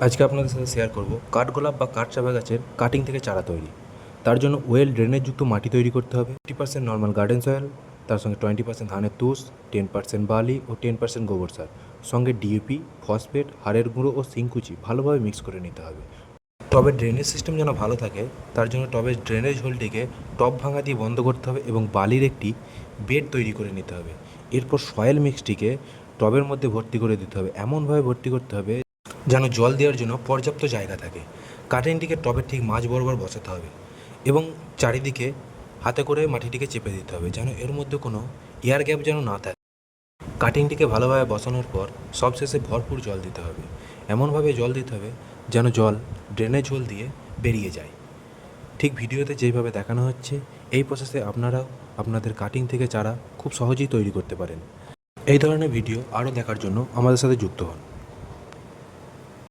আজকে আপনাদের সাথে শেয়ার করব কাঠগোলাপ বা কাঠচাঁপা গাছের কাটিং থেকে চারা তৈরি। তার জন্য ওয়েল ড্রেনেজযুক্ত মাটি তৈরি করতে হবে। 50% নর্মাল গার্ডেন সয়েল, তার সঙ্গে 20% ধানের তুষ, 10% বালি ও 10% গোবর সার, সঙ্গে ডিএপি, ফসফেট, হাড়ের গুঁড়ো ও সিংকুচি ভালোভাবে মিক্স করে নিতে হবে। টবের ড্রেনেজ সিস্টেম যেন ভালো থাকে তার জন্য টবের ড্রেনেজ হোলটিকে টব ভাঙা দিয়ে বন্ধ করতে হবে এবং বালির একটি বেড তৈরি করে নিতে হবে। এরপর সয়েল মিক্সটিকে টবের মধ্যে ভর্তি করে দিতে হবে, এমনভাবে ভর্তি করতে হবে যেন জল দেওয়ার জন্য পর্যাপ্ত জায়গা থাকে। কাটিংটিকে টবের ঠিক মাঝ বরাবর বসাতে হবে এবং চারিদিকে হাতে করে মাটিটিকে চেপে দিতে হবে যেন এর মধ্যে কোনো এয়ার গ্যাপ যেন না থাকে। কাটিংটিকে ভালোভাবে বসানোর পর সবশেষে ভরপুর জল দিতে হবে, এমনভাবে জল দিতে হবে যেন জল ড্রেনেজ হোল দিয়ে বেরিয়ে যায়। ঠিক ভিডিওতে যেইভাবে দেখানো হচ্ছে এই প্রসেসে আপনারাও আপনাদের কাটিং থেকে চারা খুব সহজেই তৈরি করতে পারেন। এই ধরনের ভিডিও আরও দেখার জন্য আমাদের সাথে যুক্ত হন।